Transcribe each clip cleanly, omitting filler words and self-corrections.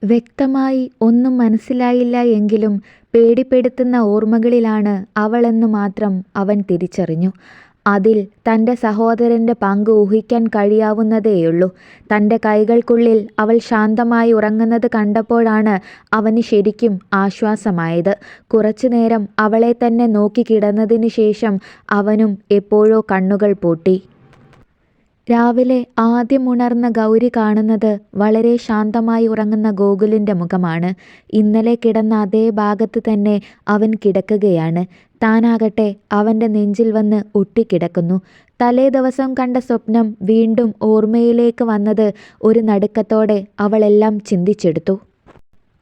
വ്യക്തമായി ഒന്നും മനസ്സിലായില്ല എങ്കിലും പേടിപ്പെടുത്തുന്ന ഓർമ്മകളിലാണ് അവളെന്നു മാത്രം അവൻ തിരിച്ചറിഞ്ഞു. അതിൽ തൻ്റെ സഹോദരൻ്റെ പങ്ക് ഊഹിക്കാൻ കഴിയാവുന്നതേയുള്ളൂ. തൻ്റെ കൈകൾക്കുള്ളിൽ അവൾ ശാന്തമായി ഉറങ്ങുന്നത് കണ്ടപ്പോഴാണ് അവന് ശരിക്കും ആശ്വാസമായത്. കുറച്ചുനേരം അവളെ തന്നെ നോക്കി കിടന്നതിനു ശേഷം അവനും എപ്പോഴോ കണ്ണുകൾ പൂട്ടി. രാവിലെ ആദ്യം ഉണർന്ന ഗൗരി കാണുന്നത് വളരെ ശാന്തമായി ഉറങ്ങുന്ന ഗോകുലിൻ്റെ മുഖമാണ്. ഇന്നലെ കിടന്ന അതേ ഭാഗത്ത് തന്നെ അവൻ കിടക്കുകയാണ്. താനാകട്ടെ അവൻ്റെ നെഞ്ചിൽ വന്ന് ഒട്ടിക്കിടക്കുന്നു. തലേ ദിവസം കണ്ട സ്വപ്നം വീണ്ടും ഓർമ്മയിലേക്ക് വന്നത് ഒരു നടുക്കത്തോടെ അവളെല്ലാം ചിന്തിച്ചെടുത്തു.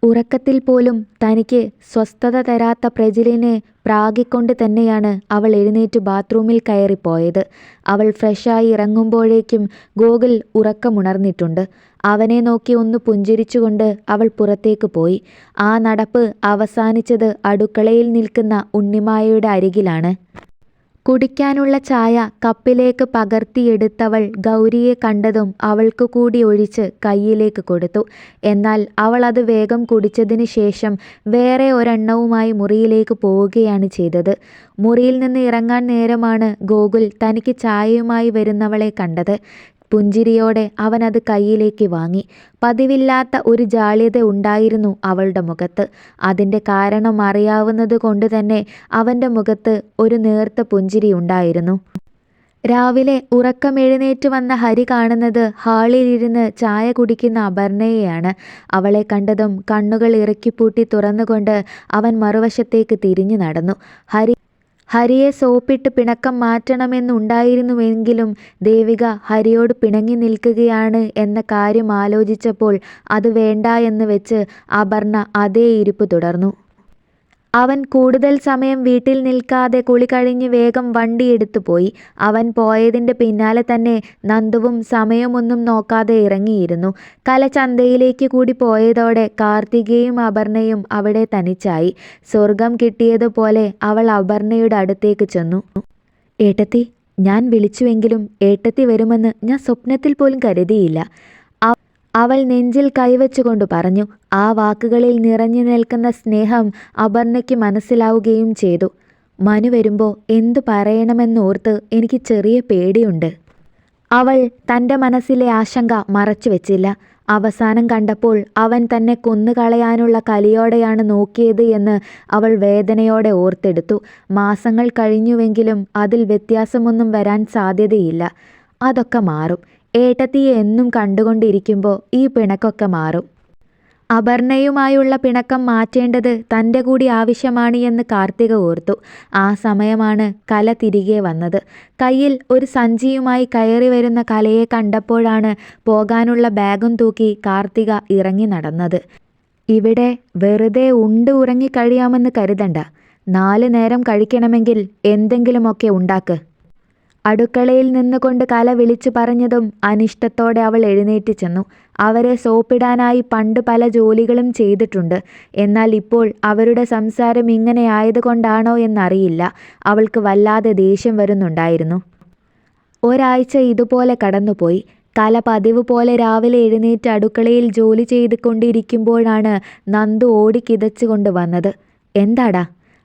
ഉറക്കത്തിൽ പോലും തനിക്ക് സ്വസ്ഥത തരാത്ത പ്രജിലിനെ പ്രാഗിക്കൊണ്ട് തന്നെയാണ് അവൾ എഴുന്നേറ്റ് ബാത്റൂമിൽ കയറിപ്പോയത്. അവൾ ഫ്രഷായി ഇറങ്ങുമ്പോഴേക്കും ഗോകുൽ ഉറക്കമുണർന്നിട്ടുണ്ട്. അവനെ നോക്കി ഒന്ന് പുഞ്ചിരിച്ചുകൊണ്ട് അവൾ പുറത്തേക്ക് പോയി. ആ നടപ്പ് അവസാനിച്ചത് അടുക്കളയിൽ നിൽക്കുന്ന ഉണ്ണിമായയുടെ അരികിലാണ്. കുടിക്കാനുള്ള ചായ കപ്പിലേക്ക് പകർത്തിയെടുത്തവൾ ഗൗരിയെ കണ്ടതും അവൾക്ക് കൂടി ഒഴിച്ച് കയ്യിലേക്ക് കൊടുത്തു. എന്നാൽ അവൾ അത് വേഗം കുടിച്ചതിന് ശേഷം വേറെ ഒരെണ്ണവുമായി മുറിയിലേക്ക് പോവുകയാണ് ചെയ്തത്. മുറിയിൽ നിന്ന് ഇറങ്ങാൻ നേരമാണ് ഗോകുൽ തനിക്ക് ചായയുമായി വരുന്നവളെ കണ്ടത്. പുഞ്ചിരിയോടെ അവൻ അത് കയ്യിലേക്ക് വാങ്ങി. പതിവില്ലാത്ത ഒരു ജാള്യത ഉണ്ടായിരുന്നു അവളുടെ മുഖത്ത്. അതിൻ്റെ കാരണം അറിയാവുന്നത് കൊണ്ട് തന്നെ അവൻ്റെ മുഖത്ത് ഒരു നേർത്ത പുഞ്ചിരി ഉണ്ടായിരുന്നു. രാവിലെ ഉറക്കമെഴുന്നേറ്റ് വന്ന ഹരി കാണുന്നത് ഹാളിലിരുന്ന് ചായ കുടിക്കുന്ന അപർണയെയാണ്. അവളെ കണ്ടതും കണ്ണുകൾ ഇറുക്കിപ്പൂട്ടി തുറന്നുകൊണ്ട് അവൻ മറുവശത്തേക്ക് തിരിഞ്ഞു നടന്നു. ഹരിയെ സോപ്പിട്ട് പിണക്കം മാറ്റണമെന്നുണ്ടായിരുന്നുവെങ്കിലും ദേവിക ഹരിയോട് പിണങ്ങി നിൽക്കുകയാണ് എന്ന കാര്യം ആലോചിച്ചപ്പോൾ അത് വേണ്ട എന്ന് വെച്ച് അപർണ അതേ ഇരിപ്പ് തുടർന്നു. അവൻ കൂടുതൽ സമയം വീട്ടിൽ നിൽക്കാതെ കുളി കഴിഞ്ഞ് വേഗം വണ്ടിയെടുത്തു പോയി. അവൻ പോയതിൻ്റെ പിന്നാലെ തന്നെ നന്ദുവും സമയമൊന്നും നോക്കാതെ ഇറങ്ങിയിരുന്നു. കല ചന്തയിലേക്ക് കൂടി പോയതോടെ കാർത്തികയും അപർണയും അവിടെ തനിച്ചായി. സ്വർഗം കിട്ടിയതുപോലെ അവൾ അപർണയുടെ അടുത്തേക്ക് ചെന്നു. ഏട്ടത്തി, ഞാൻ വിളിച്ചുവെങ്കിലും ഏട്ടത്തി വരുമെന്ന് ഞാൻ സ്വപ്നത്തിൽ പോലും കരുതിയില്ല. അവൾ നെഞ്ചിൽ കൈവച്ചുകൊണ്ട് പറഞ്ഞു. ആ വാക്കുകളിൽ നിറഞ്ഞു നിൽക്കുന്ന സ്നേഹം അപർണയ്ക്ക് മനസ്സിലാവുകയും ചെയ്തു. മനു വരുമ്പോൾ എന്തു പറയണമെന്നോർത്ത് എനിക്ക് ചെറിയ പേടിയുണ്ട്. അവൾ തൻ്റെ മനസ്സിലെ ആശങ്ക മറച്ചു വെച്ചില്ല. അവസാനം കണ്ടപ്പോൾ അവൻ തന്നെ കൊന്നുകളയാനുള്ള കലിയോടെയാണ് നോക്കിയത് എന്ന് അവൾ വേദനയോടെ ഓർത്തെടുത്തു. മാസങ്ങൾ കഴിഞ്ഞുവെങ്കിലും അതിൽ വ്യത്യാസമൊന്നും വരാൻ സാധ്യതയില്ല. അതൊക്കെ മാറും. ഏട്ടത്തിയെ എന്നും കണ്ടുകൊണ്ടിരിക്കുമ്പോൾ ഈ പിണക്കൊക്കെ മാറും. അപർണയുമായുള്ള പിണക്കം മാറ്റേണ്ടത് തൻ്റെ കൂടി ആവശ്യമാണ് എന്ന് കാർത്തിക ഓർത്തു. ആ സമയമാണ് കല തിരികെ വന്നത്. കയ്യിൽ ഒരു സഞ്ചിയുമായി കയറി വരുന്ന കലയെ കണ്ടപ്പോഴാണ് പോകാനുള്ള ബാഗും തൂക്കി കാർത്തിക ഇറങ്ങി നടന്നത്. ഇവിടെ വെറുതെ ഉണ്ട് ഉറങ്ങിക്കഴിയാമെന്ന് കരുതണ്ട. 4 നേരം കഴിക്കണമെങ്കിൽ എന്തെങ്കിലുമൊക്കെ ഉണ്ടാക്ക്. അടുക്കളയിൽ നിന്നുകൊണ്ട് കല വിളിച്ചു പറഞ്ഞതും അനിഷ്ടത്തോടെ അവൾ എഴുന്നേറ്റ് ചെന്നു. അവരെ സോപ്പിടാനായി പണ്ട് പല ജോലികളും ചെയ്തിട്ടുണ്ട്. എന്നാൽ ഇപ്പോൾ അവരുടെ സംസാരം ഇങ്ങനെ ആയതുകൊണ്ടാണോ എന്നറിയില്ല, അവൾക്ക് വല്ലാതെ ദേഷ്യം വരുന്നുണ്ടായിരുന്നു. ഒരാഴ്ച ഇതുപോലെ കടന്നുപോയി. കല പതിവ് പോലെ രാവിലെ എഴുന്നേറ്റ് അടുക്കളയിൽ ജോലി ചെയ്തുകൊണ്ടിരിക്കുമ്പോഴാണ് നന്ദു ഓടിക്കിതച്ചുകൊണ്ട് വന്നത്. എന്താടാ?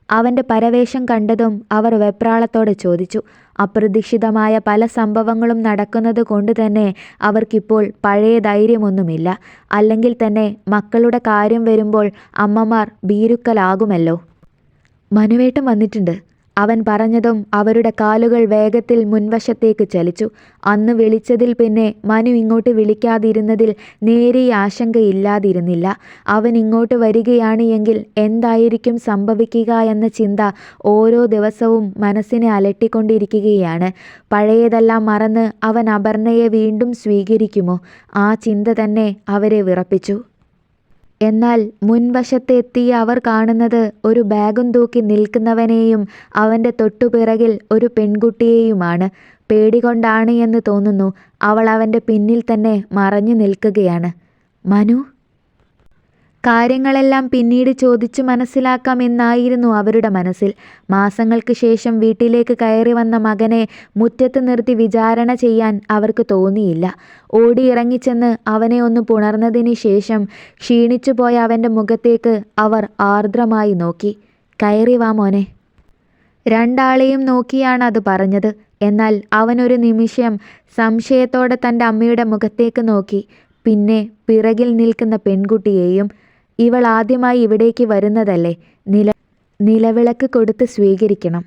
അവൻ്റെ പരവേശം കണ്ടതും അവർ വെപ്രാളത്തോടെ ചോദിച്ചു. അപ്രതീക്ഷിതമായ പല സംഭവങ്ങളും നടക്കുന്നത് കൊണ്ട് തന്നെ അവർക്കിപ്പോൾ പഴയ ധൈര്യമൊന്നുമില്ല. അല്ലെങ്കിൽ തന്നെ മക്കളുടെ കാര്യം വരുമ്പോൾ അമ്മമാർ ഭീരുക്കളാകുമല്ലോ. മനുവേട്ടൻ വന്നിട്ടുണ്ട്. അവൻ പറഞ്ഞതും അവരുടെ കാലുകൾ വേഗത്തിൽ മുൻവശത്തേക്ക് ചലിച്ചു. അന്ന് വിളിച്ചതിൽ പിന്നെ മനു ഇങ്ങോട്ട് വിളിക്കാതിരുന്നതിൽ നേരിയ ആശങ്കയില്ലാതിരുന്നില്ല. അവൻ ഇങ്ങോട്ട് വരികയാണ് എങ്കിൽ എന്തായിരിക്കും സംഭവിക്കുക എന്ന ചിന്ത ഓരോ ദിവസവും മനസ്സിനെ അലട്ടിക്കൊണ്ടിരിക്കുകയാണ്. പഴയതെല്ലാം മറന്ന് അവൻ അപർണയെ വീണ്ടും സ്വീകരിക്കുമോ? ആ ചിന്ത തന്നെ അവരെ വിറപ്പിച്ചു. എന്നാൽ മുൻവശത്തെത്തിയ അവർ കാണുന്നത് ഒരു ബാഗും തൂക്കി നിൽക്കുന്നവനെയും അവൻ്റെ തൊട്ടുപിറകിൽ ഒരു പെൺകുട്ടിയെയുമാണ്. പേടികൊണ്ടാണ് എന്ന് തോന്നുന്നു അവൾ അവൻ്റെ പിന്നിൽ തന്നെ മറഞ്ഞു നിൽക്കുകയാണ്. മനു? കാര്യങ്ങളെല്ലാം പിന്നീട് ചോദിച്ചു മനസ്സിലാക്കാമെന്നായിരുന്നു അവരുടെ മനസ്സിൽ. മാസങ്ങൾക്ക് ശേഷം വീട്ടിലേക്ക് കയറി വന്ന മകനെ മുറ്റത്ത് നിർത്തി വിചാരണ ചെയ്യാൻ അവർക്ക് തോന്നിയില്ല. ഓടിയിറങ്ങിച്ചെന്ന് അവനെ ഒന്ന് പുണർന്നതിന് ശേഷം ക്ഷീണിച്ചുപോയ അവൻ്റെ മുഖത്തേക്ക് അവർ ആർദ്രമായി നോക്കി. "കയറി വാ മോനെ." രണ്ടാളെയും നോക്കിയാണ് അത് പറഞ്ഞത്. എന്നാൽ അവനൊരു നിമിഷം സംശയത്തോടെ തൻ്റെ അമ്മയുടെ മുഖത്തേക്ക് നോക്കി. പിന്നെ പിറകിൽ നിൽക്കുന്ന പെൺകുട്ടിയെയും. "ഇവൾ ആദ്യമായി ഇവിടേക്ക് വരുന്നതല്ലേ, നിലവിളക്ക് കൊടുത്ത് സ്വീകരിക്കണം."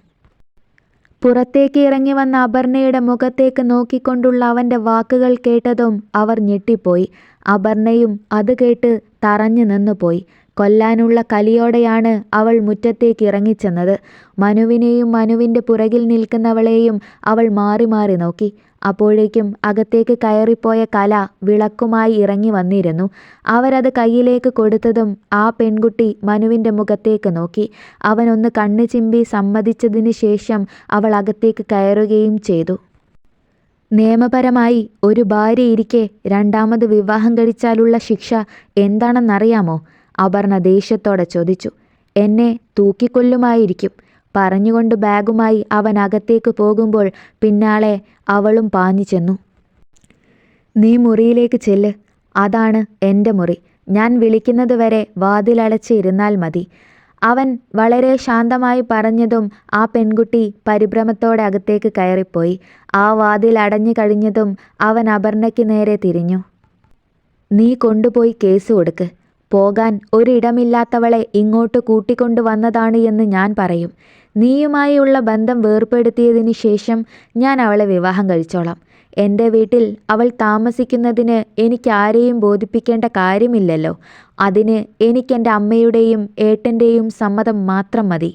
പുറത്തേക്ക് ഇറങ്ങി വന്ന അപർണയുടെ മുഖത്തേക്ക് നോക്കിക്കൊണ്ടുള്ള അവൻ്റെ വാക്കുകൾ കേട്ടതും അവർ ഞെട്ടിപ്പോയി. അപർണയും അത് കേട്ട് തറഞ്ഞു നിന്നുപോയി. കൊല്ലാനുള്ള കലിയോടെയാണ് അവൾ മുറ്റത്തേക്ക് ഇറങ്ങിച്ചെന്നത്. മനുവിനെയും മനുവിൻ്റെ പുറകിൽ നിൽക്കുന്നവളെയും അവൾ മാറി മാറി നോക്കി. അപ്പോഴേക്കും അകത്തേക്ക് കയറിപ്പോയ കല വിളക്കുമായി ഇറങ്ങി വന്നിരുന്നു. അവരത് കയ്യിലേക്ക് കൊടുത്തതും ആ പെൺകുട്ടി മനുവിൻ്റെ മുഖത്തേക്ക് നോക്കി. അവനൊന്ന് കണ്ണ് ചിമ്പി സമ്മതിച്ചതിന് ശേഷം അവൾ അകത്തേക്ക് കയറുകയും ചെയ്തു. നിയമപരമായി ഒരു ഭാര്യയിരിക്കെ രണ്ടാമത് വിവാഹം കഴിച്ചാലുള്ള ശിക്ഷ എന്താണെന്നറിയാമോ? അപർണ ദേഷ്യത്തോടെ ചോദിച്ചു. "എന്നെ തൂക്കിക്കൊല്ലുമായിരിക്കും." പറഞ്ഞുകൊണ്ട് ബാഗുമായി അവൻ അകത്തേക്ക് പോകുമ്പോൾ പിന്നാലെ അവളും പാഞ്ഞു ചെന്നു. "നീ മുറിയിലേക്ക് ചെല്ല്. അതാണ് എൻ്റെ മുറി. ഞാൻ വിളിക്കുന്നത് വരെ വാതിലടച്ച് ഇരുന്നാൽ മതി." അവൻ വളരെ ശാന്തമായി പറഞ്ഞതും ആ പെൺകുട്ടി പരിഭ്രമത്തോടെ അകത്തേക്ക് കയറിപ്പോയി. ആ വാതിൽ അടഞ്ഞു കഴിഞ്ഞതും അവൻ അപർണയ്ക്ക് നേരെ തിരിഞ്ഞു. "നീ കൊണ്ടുപോയി കേസ് കൊടുക്ക്. പോകാൻ ഒരിടമില്ലാത്തവളെ ഇങ്ങോട്ട് കൂട്ടിക്കൊണ്ടു വന്നതാണ് എന്ന് ഞാൻ പറയും. നീയുമായുള്ള ബന്ധം വേർപ്പെടുത്തിയതിന് ശേഷം ഞാൻ അവളെ വിവാഹം കഴിച്ചോളാം. എൻ്റെ വീട്ടിൽ അവൾ താമസിക്കുന്നതിന് എനിക്ക് ആരെയും ബോധിപ്പിക്കേണ്ട കാര്യമില്ലല്ലോ. അതിന് എനിക്കെൻ്റെ അമ്മയുടെയും ഏട്ടൻ്റെയും സമ്മതം മാത്രം മതി."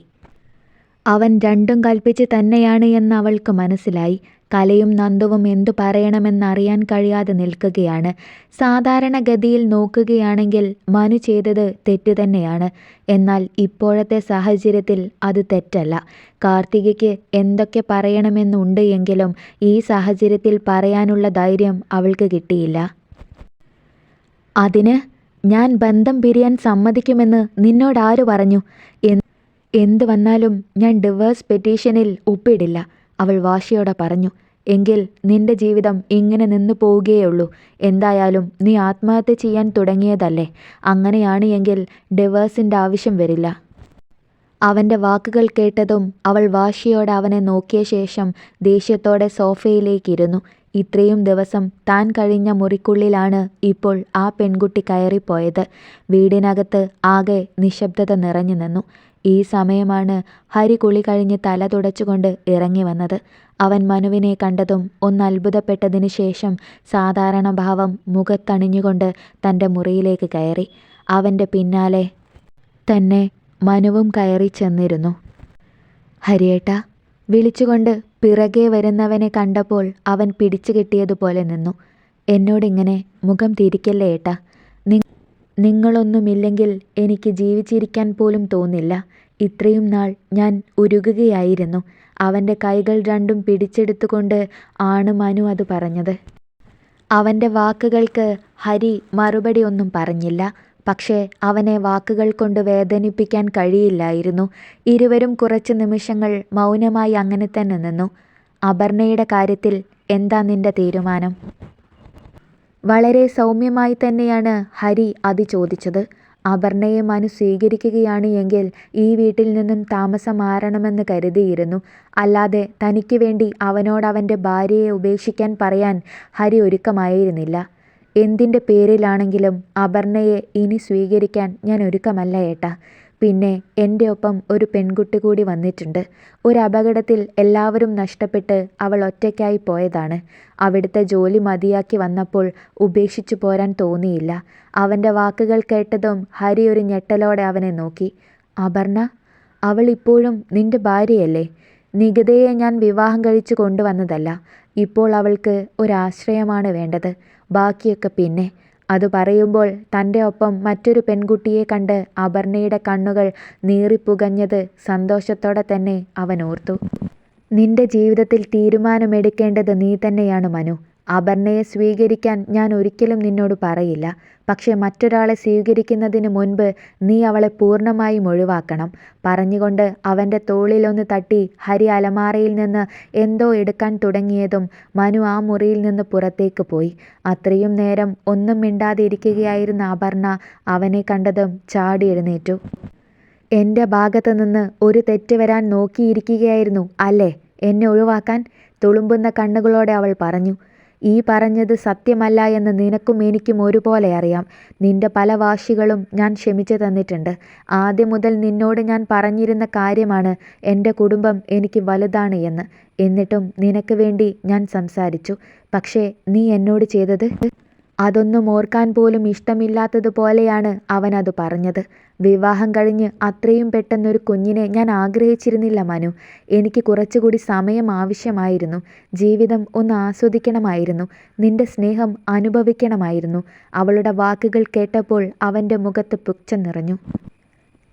അവൻ രണ്ടും കൽപ്പിച്ച് തന്നെയാണ് എന്ന് അവൾക്ക് മനസ്സിലായി. കലയും നന്ദുവും എന്തു പറയണമെന്നറിയാൻ കഴിയാതെ നിൽക്കുകയാണ്. സാധാരണഗതിയിൽ നോക്കുകയാണെങ്കിൽ മനു ചെയ്തത് തെറ്റ് തന്നെയാണ്. എന്നാൽ ഇപ്പോഴത്തെ സാഹചര്യത്തിൽ അത് തെറ്റല്ല. കാർത്തികയ്ക്ക് എന്തൊക്കെ പറയണമെന്നുണ്ട് എങ്കിലും ഈ സാഹചര്യത്തിൽ പറയാനുള്ള ധൈര്യം അവൾക്ക് കിട്ടിയില്ല. "അതിന് ഞാൻ ബന്ധം പിരിയാൻ സമ്മതിക്കുമെന്ന് നിന്നോടാര് പറഞ്ഞു? എന്ത് വന്നാലും ഞാൻ ഡിവേഴ്സ് പെറ്റീഷനിൽ ഒപ്പിടില്ല." അവൾ വാശിയോടെ പറഞ്ഞു. "എങ്കിൽ നിന്റെ ജീവിതം ഇങ്ങനെ നിന്നു പോവുകയുള്ളൂ. എന്തായാലും നീ ആത്മഹത്യ ചെയ്യാൻ തുടങ്ങിയതല്ലേ. അങ്ങനെയാണ് എങ്കിൽ ഡിവേഴ്സിൻ്റെ ആവശ്യം വരില്ല." അവൻ്റെ വാക്കുകൾ കേട്ടതും അവൾ വാശിയോടെ അവനെ നോക്കിയ ശേഷം ദേഷ്യത്തോടെ സോഫയിലേക്കിരുന്നു. ഇത്രയും ദിവസം താൻ കഴിഞ്ഞ മുറിക്കുള്ളിലാണ് ഇപ്പോൾ ആ പെൺകുട്ടി കയറിപ്പോയത്. വീടിനകത്ത് ആകെ നിശബ്ദത നിറഞ്ഞു നിന്നു. ഈ സമയമാണ് ഹരി കുളി കഴിഞ്ഞ് തല തുടച്ചുകൊണ്ട് ഇറങ്ങി വന്നത്. അവൻ മനുവിനെ കണ്ടതും ഒന്ന് അത്ഭുതപ്പെട്ടതിന് ശേഷം സാധാരണ ഭാവം മുഖത്തണിഞ്ഞുകൊണ്ട് തൻ്റെ മുറിയിലേക്ക് കയറി. അവൻ്റെ പിന്നാലെ തന്നെ മനുവും കയറി ചെന്നിരുന്നു. "ഹരിയേട്ടാ." വിളിച്ചുകൊണ്ട് പിറകെ വരുന്നവനെ കണ്ടപ്പോൾ അവൻ പിടിച്ചു കെട്ടിയതുപോലെ നിന്നു. "എന്നോടിങ്ങനെ മുഖം തിരിക്കല്ലേ ഏട്ടാ. നിങ്ങളൊന്നുമില്ലെങ്കിൽ എനിക്ക് ജീവിച്ചിരിക്കാൻ പോലും തോന്നില്ല. ഇത്രയും നാൾ ഞാൻ ഉരുകുകയായിരുന്നു." അവൻ്റെ കൈകൾ രണ്ടും പിടിച്ചെടുത്തുകൊണ്ട് ആണ് മനു അത് പറഞ്ഞത്. അവൻ്റെ വാക്കുകൾക്ക് ഹരി മറുപടി ഒന്നും പറഞ്ഞില്ല. പക്ഷേ അവനെ വാക്കുകൾ കൊണ്ട് വേദനിപ്പിക്കാൻ കഴിയില്ലായിരുന്നു. ഇരുവരും കുറച്ച് നിമിഷങ്ങൾ മൗനമായി അങ്ങനെ തന്നെ നിന്നു. "അപർണയുടെ കാര്യത്തിൽ എന്താ നിന്റെ തീരുമാനം?" വളരെ സൗമ്യമായി തന്നെയാണ് ഹരി അത് ചോദിച്ചത്. അപർണയെ മനു സ്വീകരിക്കുകയാണ് എങ്കിൽ ഈ വീട്ടിൽ നിന്നും താമസം മാറണമെന്ന് കരുതിയിരുന്നു. അല്ലാതെ തനിക്ക് വേണ്ടി അവനോട് അവൻ്റെ ഭാര്യയെ ഉപേക്ഷിക്കാൻ പറയാൻ ഹരി ഒരുക്കമായിരുന്നില്ല. "എന്തിൻ്റെ പേരിലാണെങ്കിലും അപർണയെ ഇനി സ്വീകരിക്കാൻ ഞാൻ ഒരുക്കമല്ല ഏട്ടാ. പിന്നെ എൻ്റെ ഒപ്പം ഒരു പെൺകുട്ടി കൂടി വന്നിട്ടുണ്ട്. ഒരു അപകടത്തിൽ എല്ലാവരും നഷ്ടപ്പെട്ട് അവൾ ഒറ്റയ്ക്കായി പോയതാണ്. അവിടുത്തെ ജോലി മതിയാക്കി വന്നപ്പോൾ ഉപേക്ഷിച്ചു പോരാൻ തോന്നിയില്ല." അവൻ്റെ വാക്കുകൾ കേട്ടതും ഹരി ഒരു ഞെട്ടലോടെ അവനെ നോക്കി. "അപർണ? അവൾ ഇപ്പോഴും നിന്റെ ഭാര്യയല്ലേ? നികിതയെ ഞാൻ വിവാഹം കഴിച്ചു കൊണ്ടുവന്നതല്ല. ഇപ്പോൾ അവൾക്ക് ഒരാശ്രയമാണ് വേണ്ടത്. ബാക്കിയൊക്കെ പിന്നെ." അത് പറയുമ്പോൾ തൻ്റെ ഒപ്പം മറ്റൊരു പെൺകുട്ടിയെ കണ്ട് അപർണയുടെ കണ്ണുകൾ നീറിപ്പുകഞ്ഞത് സന്തോഷത്തോടെ തന്നെ അവൻ ഓർത്തു. "നിന്റെ ജീവിതത്തിൽ തീരുമാനമെടുക്കേണ്ടത് നീ തന്നെയാണ് മനു. അപർണയെ സ്വീകരിക്കാൻ ഞാൻ ഒരിക്കലും നിന്നോട് പറയില്ല. പക്ഷെ മറ്റൊരാളെ സ്വീകരിക്കുന്നതിന് മുൻപ് നീ അവളെ പൂർണ്ണമായും ഒഴിവാക്കണം. പറഞ്ഞുകൊണ്ട് അവൻ്റെ തോളിലൊന്ന് തട്ടി ഹരി അലമാരയിൽ നിന്ന് എന്തോ എടുക്കാൻ തുടങ്ങിയതും മനു ആ മുറിയിൽ നിന്ന് പുറത്തേക്ക് പോയി. അത്രയും നേരം ഒന്നും മിണ്ടാതെ ഇരിക്കുകയായിരുന്ന അപർണ അവനെ കണ്ടതും ചാടി എഴുന്നേറ്റു. എൻ്റെ ഭാഗത്ത് നിന്ന് ഒരു തെറ്റ് വരാൻ നോക്കിയിരിക്കുകയായിരുന്നു അല്ലേ എന്നെ ഒഴിവാക്കാൻ? തുളുമ്പുന്ന കണ്ണുകളോടെ അവൾ പറഞ്ഞു. ഈ പറഞ്ഞത് സത്യമല്ല എന്ന് നിനക്കും എനിക്കും ഒരുപോലെ അറിയാം. നിന്റെ പല വാശികളും ഞാൻ ക്ഷമിച്ചു തന്നിട്ടുണ്ട്. ആദ്യം മുതൽ നിന്നോട് ഞാൻ പറഞ്ഞിരുന്ന കാര്യമാണ് എൻ്റെ കുടുംബം എനിക്ക് വലുതാണ് എന്ന്. എന്നിട്ടും നിനക്ക് വേണ്ടി ഞാൻ സംസാരിച്ചു. പക്ഷേ നീ എന്നോട് ചെയ്തത്? അതൊന്നും ഓർക്കാൻ പോലും ഇഷ്ടമില്ലാത്തതുപോലെയാണ് അവൻ അത് പറഞ്ഞത്. വിവാഹം കഴിഞ്ഞ് അത്രയും പെട്ടെന്നൊരു കുഞ്ഞിനെ ഞാൻ ആഗ്രഹിച്ചിരുന്നില്ല മനു. എനിക്ക് കുറച്ചുകൂടി സമയം ആവശ്യമായിരുന്നു. ജീവിതം ഒന്ന് ആസ്വദിക്കണമായിരുന്നു. നിന്റെ സ്നേഹം അനുഭവിക്കണമായിരുന്നു. അവളുടെ വാക്കുകൾ കേട്ടപ്പോൾ അവൻ്റെ മുഖത്ത് പുച്ഛം നിറഞ്ഞു.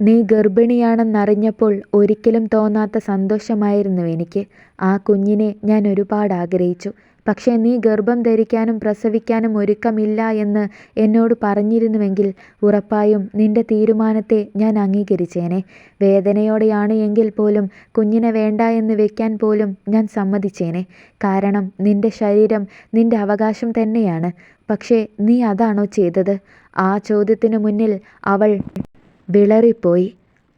നീ ഗർഭിണിയാണെന്നറിഞ്ഞപ്പോൾ ഒരിക്കലും തോന്നാത്ത സന്തോഷമായിരുന്നു എനിക്ക്. ആ കുഞ്ഞിനെ ഞാൻ ഒരുപാട് ആഗ്രഹിച്ചു. പക്ഷേ നീ ഗർഭം ധരിക്കാനും പ്രസവിക്കാനും ഒരുക്കമില്ല എന്ന് എന്നോട് പറഞ്ഞിരുന്നുവെങ്കിൽ ഉറപ്പായും നിന്റെ തീരുമാനത്തെ ഞാൻ അംഗീകരിച്ചേനെ. വേദനയോടെയാണ് എങ്കിൽ പോലും കുഞ്ഞിനെ വേണ്ട എന്ന് വെക്കാൻ പോലും ഞാൻ സമ്മതിച്ചേനെ. കാരണം നിന്റെ ശരീരം നിന്റെ അവകാശം തന്നെയാണ്. പക്ഷേ നീ അതാണോ ചെയ്തത്? ആ ചോദ്യത്തിന് മുന്നിൽ അവൾ വിളറിപ്പോയി.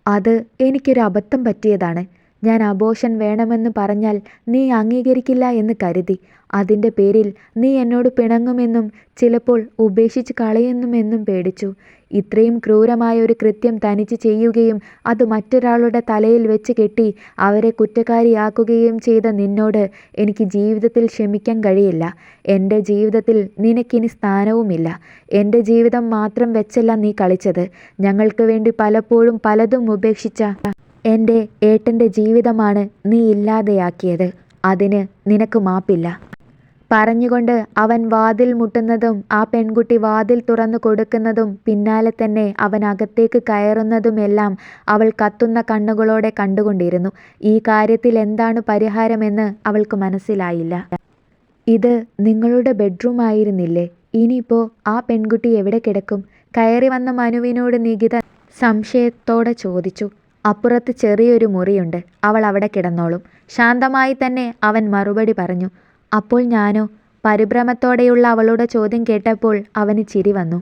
അത് എനിക്കൊരു അബദ്ധം പറ്റിയതാണ്. ഞാൻ അബോർഷൻ വേണമെന്ന് പറഞ്ഞാൽ നീ അംഗീകരിക്കില്ല എന്ന് കരുതി. അതിൻ്റെ പേരിൽ നീ എന്നോട് പിണങ്ങുമെന്നും ചിലപ്പോൾ ഉപേക്ഷിച്ച് കളയുമെന്നും പേടിച്ചു. ഇത്രയും ക്രൂരമായ ഒരു കൃത്യം തനിച്ച് ചെയ്യുകയും അത് മറ്റൊരാളുടെ തലയിൽ വെച്ച് കെട്ടി അവരെ കുറ്റക്കാരിയാക്കുകയും ചെയ്ത നിന്നോട് എനിക്ക് ജീവിതത്തിൽ ക്ഷമിക്കാൻ കഴിയില്ല. എൻ്റെ ജീവിതത്തിൽ നിനക്കിനി സ്ഥാനവുമില്ല. എൻ്റെ ജീവിതം മാത്രം വെച്ചല്ല നീ കളിച്ചത്. ഞങ്ങൾക്ക് വേണ്ടി പലപ്പോഴും പലതും ഉപേക്ഷിച്ച എൻ്റെ ഏട്ടൻ്റെ ജീവിതമാണ് നീ ഇല്ലാതെയാക്കിയത്. അതിന് നിനക്ക് മാപ്പില്ല. പറഞ്ഞുകൊണ്ട് അവൻ വാതിൽ മുട്ടുന്നതും ആ പെൺകുട്ടി വാതിൽ തുറന്നു കൊടുക്കുന്നതും പിന്നാലെ തന്നെ അവൻ അകത്തേക്ക് കയറുന്നതുമെല്ലാം അവൾ കത്തുന്ന കണ്ണുകളോടെ കണ്ടുകൊണ്ടിരുന്നു. ഈ കാര്യത്തിൽ എന്താണ് പരിഹാരമെന്ന് അവൾക്ക് മനസ്സിലായില്ല. ഇത് നിങ്ങളുടെ ബെഡ്റൂം ആയിരുന്നില്ലേ? ഇനിയിപ്പോൾ ആ പെൺകുട്ടി എവിടെ കിടക്കും? കയറി വന്ന മനുവിനോട് നികിത സംശയത്തോടെ ചോദിച്ചു. അപ്പുറത്ത് ചെറിയൊരു മുറിയുണ്ട്, അവൾ അവിടെ കിടന്നോളും. ശാന്തമായി തന്നെ അവൻ മറുപടി പറഞ്ഞു. അപ്പോൾ ഞാനോ? പരിഭ്രമത്തോടെയുള്ള അവളുടെ ചോദ്യം കേട്ടപ്പോൾ അവന് ചിരി വന്നു.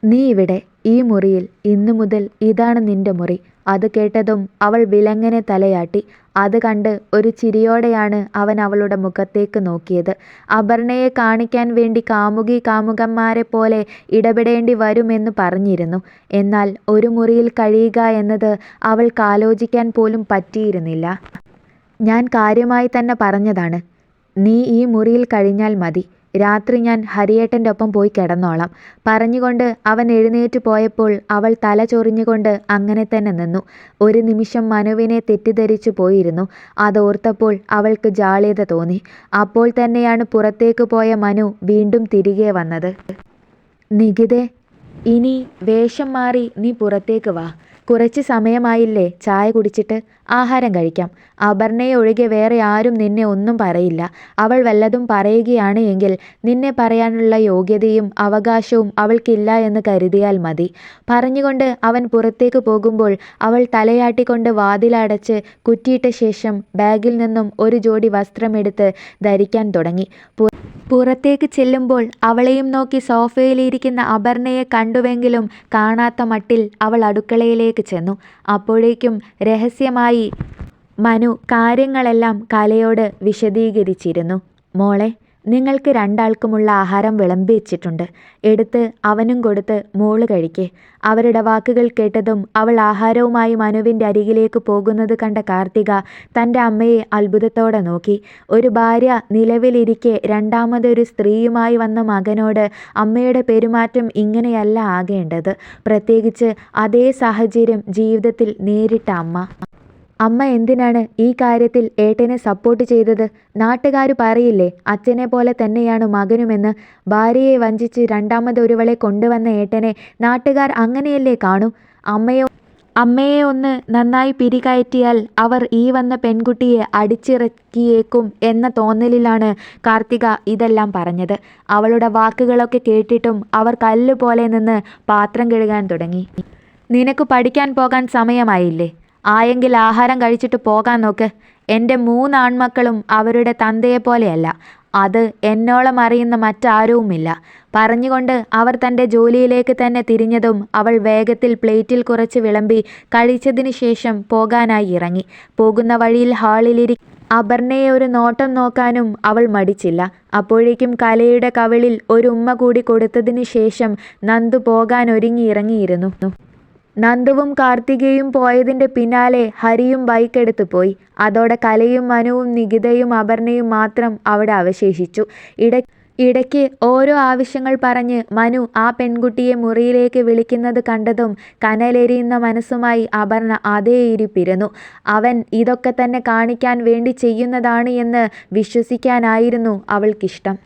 നീ ഇവിടെ ഈ മുറിയിൽ, ഇന്നു മുതൽ ഇതാണ് നിന്റെ മുറി. അത് കേട്ടതും അവൾ വിലങ്ങനെ തലയാട്ടി. അത് കണ്ട് ഒരു ചിരിയോടെയാണ് അവൻ അവളുടെ മുഖത്തേക്ക് നോക്കിയത്. അപർണയെ കാണിക്കാൻ വേണ്ടി കാമുകന്മാരെ പോലെ ഇടപെടേണ്ടി വരുമെന്ന് പറഞ്ഞിരുന്നു. എന്നാൽ ഒരു മുറിയിൽ കഴിയുക എന്നത് അവൾക്ക് ആലോചിക്കാൻ പോലും പറ്റിയിരുന്നില്ല. ഞാൻ കാര്യമായി തന്നെ പറഞ്ഞതാണ്. നീ ഈ മുറിയിൽ കഴിഞ്ഞാൽ മതി. രാത്രി ഞാൻ ഹരിയേട്ടൻ്റെ ഒപ്പം പോയി കിടന്നോളാം. പറഞ്ഞുകൊണ്ട് അവൻ എഴുന്നേറ്റ് പോയപ്പോൾ അവൾ തല ചൊറിഞ്ഞുകൊണ്ട് അങ്ങനെ തന്നെ നിന്നു. ഒരു നിമിഷം മനുവിനെ തെറ്റിദ്ധരിച്ചു പോയിരുന്നു. അതോർത്തപ്പോൾ അവൾക്ക് ജാള്യത തോന്നി. അപ്പോൾ തന്നെയാണ് പുറത്തേക്ക് പോയ മനു വീണ്ടും തിരികെ വന്നത്. നികിതേ, ഇനി വേഷം മാറി നീ പുറത്തേക്ക് വാ. കുറച്ച് സമയമായില്ലേ ചായ കുടിച്ചിട്ട്? ആഹാരം കഴിക്കാം. അപർണയെ ഒഴികെ വേറെ ആരും നിന്നെ ഒന്നും പറയില്ല. അവൾ വല്ലതും പറയുകയാണ് എങ്കിൽ നിന്നെ പറയാനുള്ള യോഗ്യതയും അവകാശവും അവൾക്കില്ല എന്ന് കരുതിയാൽ മതി. പറഞ്ഞുകൊണ്ട് അവൻ പുറത്തേക്ക് പോകുമ്പോൾ അവൾ തലയാട്ടിക്കൊണ്ട് വാതിലടച്ച് കുറ്റിയിട്ട ശേഷം ബാഗിൽ നിന്നും ഒരു ജോഡി വസ്ത്രമെടുത്ത് ധരിക്കാൻ തുടങ്ങി. പുറത്തേക്ക് ചെല്ലുമ്പോൾ അവളെയും നോക്കി സോഫയിലിരിക്കുന്ന അപർണയെ കണ്ടുവെങ്കിലും കാണാത്ത മട്ടിൽ അവൾ അടുക്കളയിലേക്ക് ചെന്നു. അപ്പോഴേക്കും രഹസ്യമായി മനു കാര്യങ്ങളെല്ലാം കലയോട് വിശദീകരിച്ചിരുന്നു. മോളെ, നിങ്ങൾക്ക് രണ്ടാൾക്കുമുള്ള ആഹാരം വിളമ്പി വെച്ചിട്ടുണ്ട്. എടുത്ത് അവനും കൊടുത്ത് മോള് കഴിക്കേ. അവരുടെ വാക്കുകൾ കേട്ടതും അവൾ ആഹാരവുമായി മനുവിൻ്റെ അരികിലേക്ക് പോകുന്നത് കണ്ട കാർത്തിക തൻ്റെ അമ്മയെ അത്ഭുതത്തോടെ നോക്കി. ഒരു ഭാര്യ നിലവിലിരിക്കെ രണ്ടാമതൊരു സ്ത്രീയുമായി വന്ന മകനോട് അമ്മയുടെ പെരുമാറ്റം ഇങ്ങനെയല്ല ആകേണ്ടത്. പ്രത്യേകിച്ച് അതേ സാഹചര്യം ജീവിതത്തിൽ നേരിട്ട അമ്മ. അമ്മ എന്തിനാണ് ഈ കാര്യത്തിൽ ഏട്ടനെ സപ്പോർട്ട് ചെയ്തത്? നാട്ടുകാർ പറയില്ലേ അച്ഛനെ പോലെ തന്നെയാണ് മകനുമെന്ന്? ഭാര്യയെ വഞ്ചിച്ച് രണ്ടാമതൊരുവളെ കൊണ്ടുവന്ന ഏട്ടനെ നാട്ടുകാർ അങ്ങനെയല്ലേ കാണൂ? അമ്മയെ ഒന്ന് നന്നായി പിരികയറ്റിയാൽ അവർ ഈ വന്ന പെൺകുട്ടിയെ അടിച്ചിറക്കിയേക്കും എന്ന തോന്നലിലാണ് കാർത്തിക ഇതെല്ലാം പറഞ്ഞത്. അവളുടെ വാക്കുകളൊക്കെ കേട്ടിട്ടും അവർ കല്ലുപോലെ നിന്ന് പാത്രം കഴുകാൻ തുടങ്ങി. നിനക്ക് പഠിക്കാൻ പോകാൻ സമയമായില്ലേ? ആയെങ്കിൽ ആഹാരം കഴിച്ചിട്ട് പോകാൻ നോക്ക്. എൻ്റെ 3 ആൺമക്കളും അവരുടെ തന്തയെപ്പോലെയല്ല. അത് എന്നോളം അറിയുന്ന മറ്റാരുമില്ല. പറഞ്ഞുകൊണ്ട് അവർ തൻ്റെ ജോലിയിലേക്ക് തന്നെ തിരിഞ്ഞതും അവൾ വേഗത്തിൽ പ്ലേറ്റിൽ കുറച്ച് വിളമ്പി കഴിച്ചതിന് ശേഷം പോകാനായി ഇറങ്ങി. പോകുന്ന വഴിയിൽ ഹാളിലിരി അപർണയെ ഒരു നോട്ടം നോക്കാനും അവൾ മടിച്ചില്ല. അപ്പോഴേക്കും കലയുടെ കവിളിൽ ഒരു ഉമ്മ കൂടി കൊടുത്തതിന് ശേഷം നന്ദു പോകാൻ ഒരുങ്ങി ഇറങ്ങിയിരുന്നു. നന്ദുവും കാർത്തികയും പോയതിൻ്റെ പിന്നാലെ ഹരിയും ബൈക്കെടുത്ത് പോയി. അതോടെ കലയും മനുവും നികിതയും അപർണയും മാത്രം അവിടെ അവശേഷിച്ചു. ഇടയ്ക്ക് ഓരോ ആവശ്യങ്ങൾ പറഞ്ഞ് മനു ആ പെൺകുട്ടിയെ മുറിയിലേക്ക് വിളിക്കുന്നത് കണ്ടതും കനലെരിയുന്ന മനസ്സുമായി അപർണ അതേ ഇരിപ്പിരുന്നു. അവൻ ഇതൊക്കെ തന്നെ കാണിക്കാൻ വേണ്ടി ചെയ്യുന്നതാണ് എന്ന് വിശ്വസിക്കാനായിരുന്നു അവൾക്കിഷ്ടം.